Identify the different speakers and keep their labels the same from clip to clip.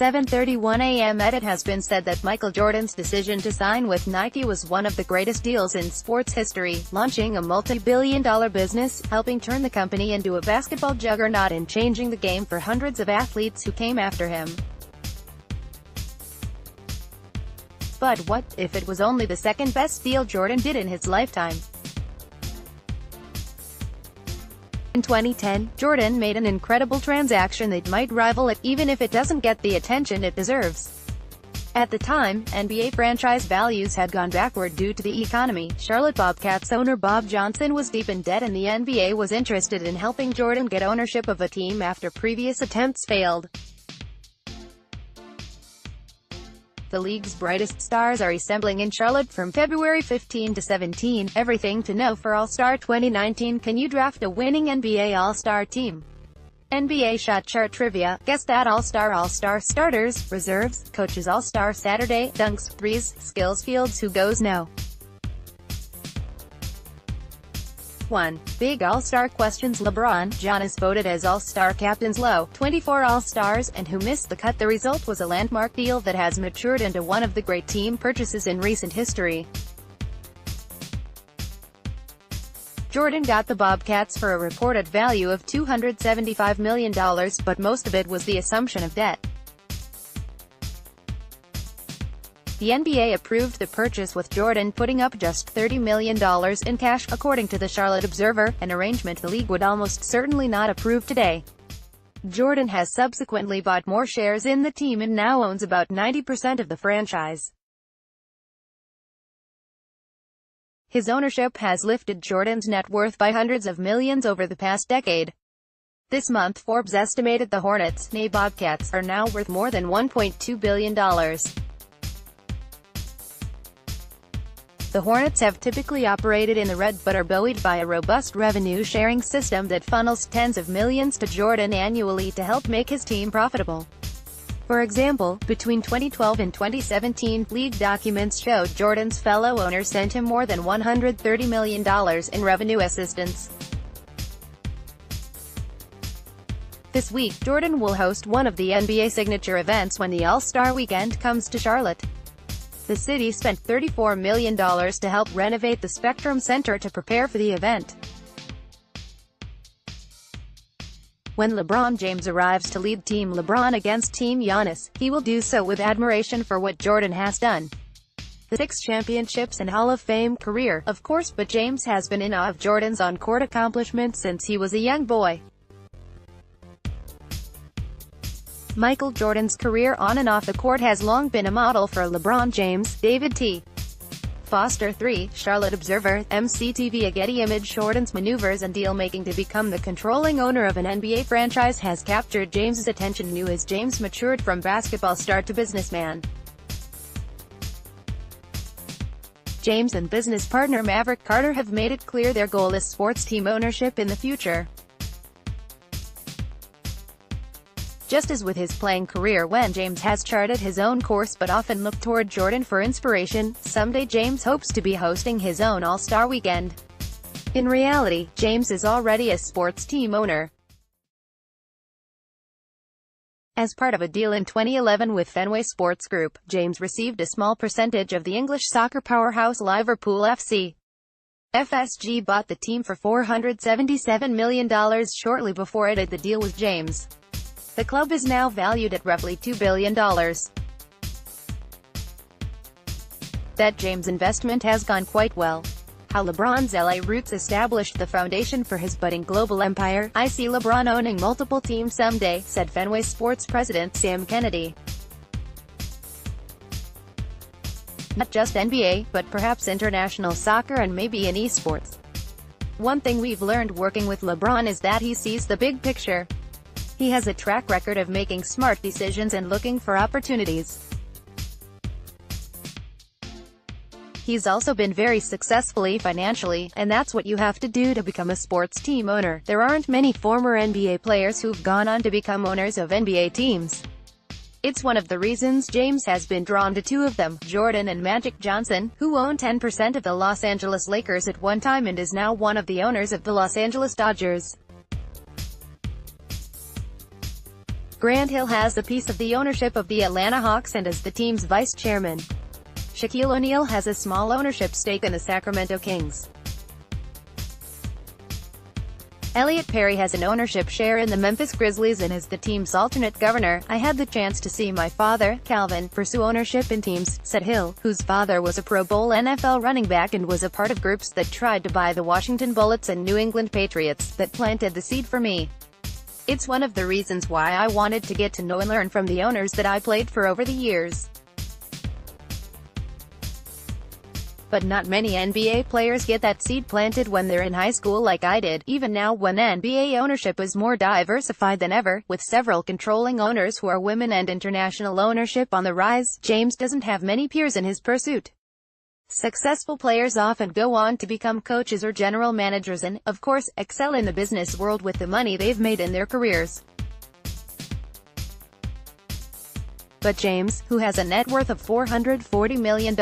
Speaker 1: 7:31 a.m. It has been said that Michael Jordan's decision to sign with Nike was one of the greatest deals in sports history, launching a multi-billion-dollar business, helping turn the company into a basketball juggernaut and changing the game for hundreds of athletes who came after him. But what if it was only the second best deal Jordan did in his lifetime? In 2010, Jordan made an incredible transaction that might rival it, even if it doesn't get the attention it deserves. At the time, NBA franchise values had gone backward due to the economy. Charlotte Bobcats owner Bob Johnson was deep in debt, and the NBA was interested in helping Jordan get ownership of a team after previous attempts failed. The league's brightest stars are assembling in Charlotte from February 15 to 17. Everything to know for All-Star 2019. Can you draft a winning NBA All-Star team? NBA Shot Chart Trivia. Guess that All-Star starters, reserves, coaches All-Star Saturday, dunks, threes, skills fields. Who goes no? 1. Big All-Star questions. LeBron, Giannis voted as All-Star captains. Low, 24 All-Stars, and who missed the cut? The result was a landmark deal that has matured into one of the great team purchases in recent history. Jordan got the Bobcats for a reported value of $275 million, but most of it was the assumption of debt. The NBA approved the purchase with Jordan putting up just $30 million in cash, according to the Charlotte Observer, an arrangement the league would almost certainly not approve today. Jordan has subsequently bought more shares in the team and now owns about 90% of the franchise. His ownership has lifted Jordan's net worth by hundreds of millions over the past decade. This month, Forbes estimated the Hornets, nay Bobcats, are now worth more than $1.2 billion. The Hornets have typically operated in the red but are buoyed by a robust revenue-sharing system that funnels tens of millions to Jordan annually to help make his team profitable. For example, between 2012 and 2017, league documents showed Jordan's fellow owners sent him more than $130 million in revenue assistance. This week, Jordan will host one of the NBA signature events when the All-Star Weekend comes to Charlotte. The city spent $34 million to help renovate the Spectrum Center to prepare for the event. When LeBron James arrives to lead Team LeBron against Team Giannis, he will do so with admiration for what Jordan has done. The 6 championships and Hall of Fame career, of course, but James has been in awe of Jordan's on-court accomplishments since he was a young boy. Michael Jordan's career on and off the court has long been a model for LeBron James. David T. Foster 3, Charlotte Observer, MCTV. A Getty image. Jordan's maneuvers and deal-making to become the controlling owner of an NBA franchise has captured James's attention new as James matured from basketball star to businessman. James and business partner Maverick Carter have made it clear their goal is sports team ownership in the future. Just as with his playing career, when James has charted his own course but often looked toward Jordan for inspiration, someday James hopes to be hosting his own All-Star Weekend. In reality, James is already a sports team owner. As part of a deal in 2011 with Fenway Sports Group, James received a small percentage of the English soccer powerhouse Liverpool FC. FSG bought the team for $477 million shortly before it did the deal with James. The club is now valued at roughly $2 billion. That James investment has gone quite well. How LeBron's LA roots established the foundation for his budding global empire. I see LeBron owning multiple teams someday, said Fenway Sports president Sam Kennedy. Not just NBA, but perhaps international soccer and maybe in esports. One thing we've learned working with LeBron is that he sees the big picture. He has a track record of making smart decisions and looking for opportunities. He's also been very successfully financially, and that's what you have to do to become a sports team owner. There aren't many former NBA players who've gone on to become owners of NBA teams. It's one of the reasons James has been drawn to 2 of them, Jordan and Magic Johnson, who owned 10% of the Los Angeles Lakers at one time and is now one of the owners of the Los Angeles Dodgers. Grant Hill has a piece of the ownership of the Atlanta Hawks and is the team's vice chairman. Shaquille O'Neal has a small ownership stake in the Sacramento Kings. Elliot Perry has an ownership share in the Memphis Grizzlies and is the team's alternate governor. I had the chance to see my father, Calvin, pursue ownership in teams, said Hill, whose father was a Pro Bowl NFL running back and was a part of groups that tried to buy the Washington Bullets and New England Patriots, that planted the seed for me. It's one of the reasons why I wanted to get to know and learn from the owners that I played for over the years. But not many NBA players get that seed planted when they're in high school like I did, even now when NBA ownership is more diversified than ever, with several controlling owners who are women and international ownership on the rise. James doesn't have many peers in his pursuit. Successful players often go on to become coaches or general managers and, of course, excel in the business world with the money they've made in their careers. But James, who has a net worth of $440 million,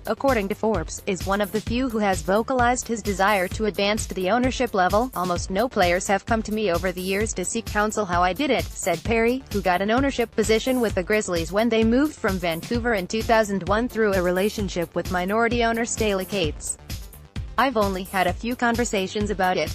Speaker 1: according to Forbes, is one of the few who has vocalized his desire to advance to the ownership level. Almost no players have come to me over the years to seek counsel how I did it, said Perry, who got an ownership position with the Grizzlies when they moved from Vancouver in 2001 through a relationship with minority owner Staley Cates. I've only had a few conversations about it.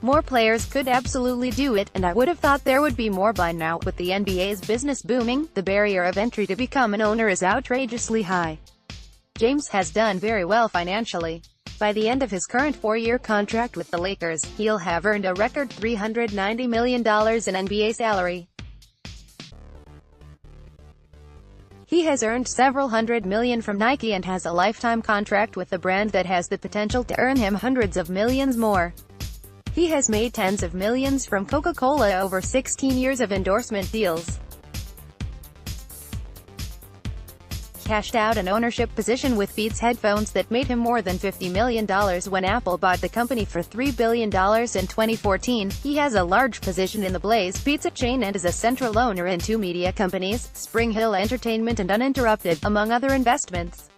Speaker 1: More players could absolutely do it, and I would have thought there would be more by now. With the NBA's business booming, the barrier of entry to become an owner is outrageously high. James has done very well financially. By the end of his current 4-year contract with the Lakers, he'll have earned a record $390 million in NBA salary. He has earned several hundred million from Nike and has a lifetime contract with the brand that has the potential to earn him hundreds of millions more. He has made tens of millions from Coca-Cola over 16 years of endorsement deals. Cashed out an ownership position with Beats headphones that made him more than $50 million when Apple bought the company for $3 billion in 2014. He has a large position in the Blaze Pizza chain and is a central owner in 2 media companies, Spring Hill Entertainment and Uninterrupted, among other investments.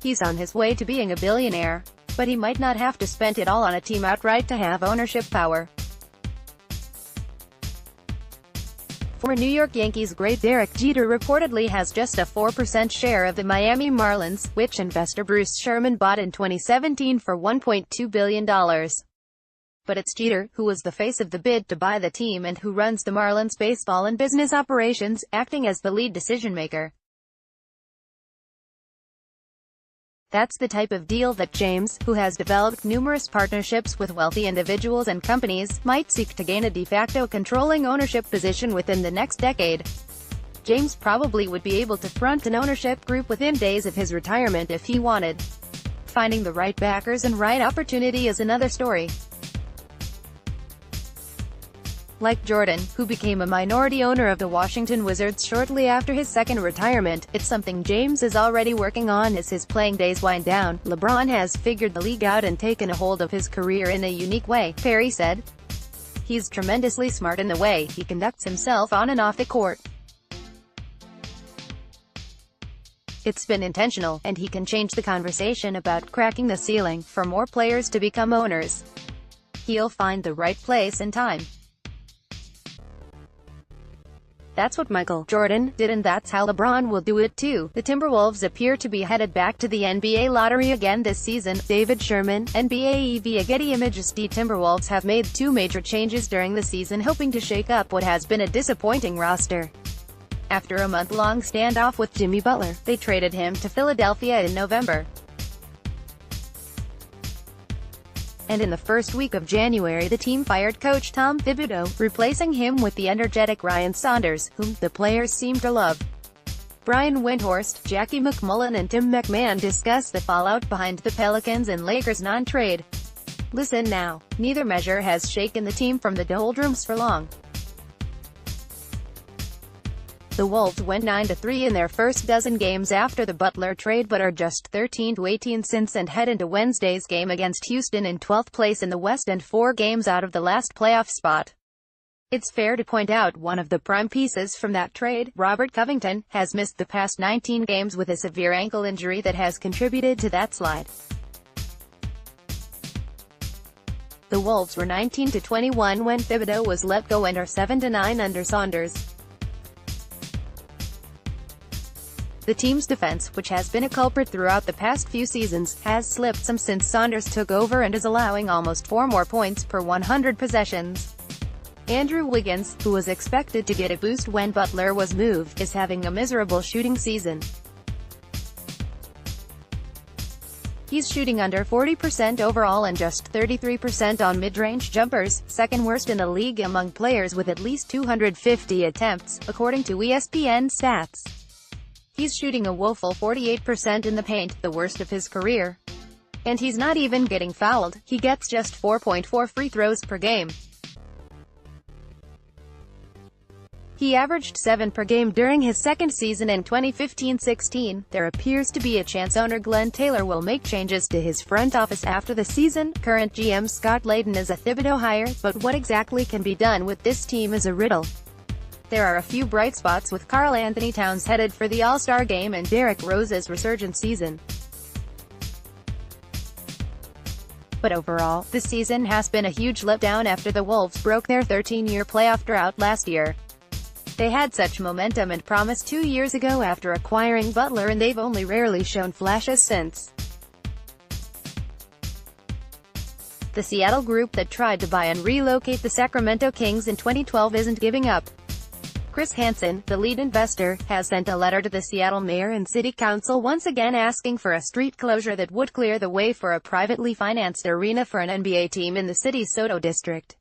Speaker 1: He's on his way to being a billionaire. But he might not have to spend it all on a team outright to have ownership power. Former New York Yankees great Derek Jeter reportedly has just a 4% share of the Miami Marlins, which investor Bruce Sherman bought in 2017 for $1.2 billion. But it's Jeter, who was the face of the bid to buy the team and who runs the Marlins baseball and business operations, acting as the lead decision-maker. That's the type of deal that James, who has developed numerous partnerships with wealthy individuals and companies, might seek to gain a de facto controlling ownership position within the next decade. James probably would be able to front an ownership group within days of his retirement if he wanted. Finding the right backers and right opportunity is another story. Like Jordan, who became a minority owner of the Washington Wizards shortly after his second retirement, it's something James is already working on as his playing days wind down. LeBron has figured the league out and taken a hold of his career in a unique way, Perry said. He's tremendously smart in the way he conducts himself on and off the court. It's been intentional, and he can change the conversation about cracking the ceiling for more players to become owners. He'll find the right place and time. That's what Michael Jordan did, and that's how LeBron will do it too. The Timberwolves appear to be headed back to the NBA lottery again this season. David Sherman, NBA via Getty Images. The Timberwolves have made 2 major changes during the season, hoping to shake up what has been a disappointing roster. After a month-long standoff with Jimmy Butler, they traded him to Philadelphia in November. And in the first week of January the team fired coach Tom Thibodeau, replacing him with the energetic Ryan Saunders, whom the players seem to love. Brian Windhorst, Jackie McMullen and Tim McMahon discuss the fallout behind the Pelicans and Lakers non-trade. Listen now. Neither measure has shaken the team from the doldrums for long. The Wolves went 9-3 in their first dozen games after the Butler trade but are just 13-18 since and head into Wednesday's game against Houston in 12th place in the West and 4 games out of the last playoff spot. It's fair to point out one of the prime pieces from that trade, Robert Covington, has missed the past 19 games with a severe ankle injury that has contributed to that slide. The Wolves were 19-21 when Thibodeau was let go and are 7-9 under Saunders. The team's defense, which has been a culprit throughout the past few seasons, has slipped some since Saunders took over and is allowing almost 4 more points per 100 possessions. Andrew Wiggins, who was expected to get a boost when Butler was moved, is having a miserable shooting season. He's shooting under 40% overall and just 33% on mid-range jumpers, second worst in the league among players with at least 250 attempts, according to ESPN stats. He's shooting a woeful 48% in the paint, the worst of his career. And he's not even getting fouled, he gets just 4.4 free throws per game. He averaged 7 per game during his second season in 2015-16. There appears to be a chance owner Glenn Taylor will make changes to his front office after the season. Current GM Scott Layden is a Thibodeau hire, but what exactly can be done with this team is a riddle. There are a few bright spots with Karl Anthony Towns headed for the All-Star game and Derrick Rose's resurgent season. But overall, this season has been a huge letdown after the Wolves broke their 13-year playoff drought last year. They had such momentum and promise 2 years ago after acquiring Butler, and they've only rarely shown flashes since. The Seattle group that tried to buy and relocate the Sacramento Kings in 2012 isn't giving up. Chris Hansen, the lead investor, has sent a letter to the Seattle mayor and city council once again asking for a street closure that would clear the way for a privately financed arena for an NBA team in the city's Soto district.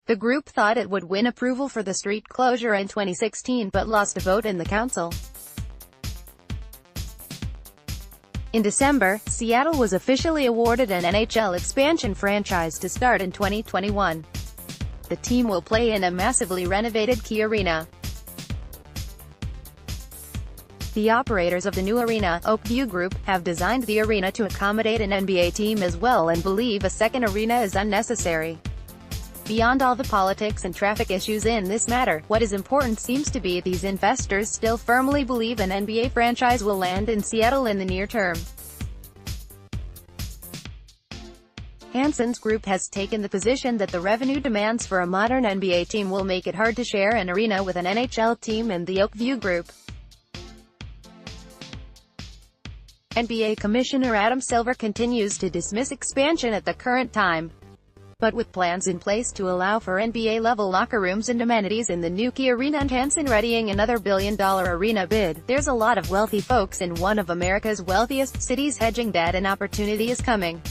Speaker 1: The group thought it would win approval for the street closure in 2016 but lost a vote in the council. In December, Seattle was officially awarded an NHL expansion franchise to start in 2021. The team will play in a massively renovated Key Arena. The operators of the new arena, Oakview Group, have designed the arena to accommodate an NBA team as well and believe a second arena is unnecessary. Beyond all the politics and traffic issues in this matter, what is important seems to be these investors still firmly believe an NBA franchise will land in Seattle in the near term. Hansen's group has taken the position that the revenue demands for a modern NBA team will make it hard to share an arena with an NHL team and the Oakview Group. NBA Commissioner Adam Silver continues to dismiss expansion at the current time. But with plans in place to allow for NBA-level locker rooms and amenities in the new Key Arena and Hansen readying another billion-dollar arena bid, there's a lot of wealthy folks in one of America's wealthiest cities hedging that an opportunity is coming.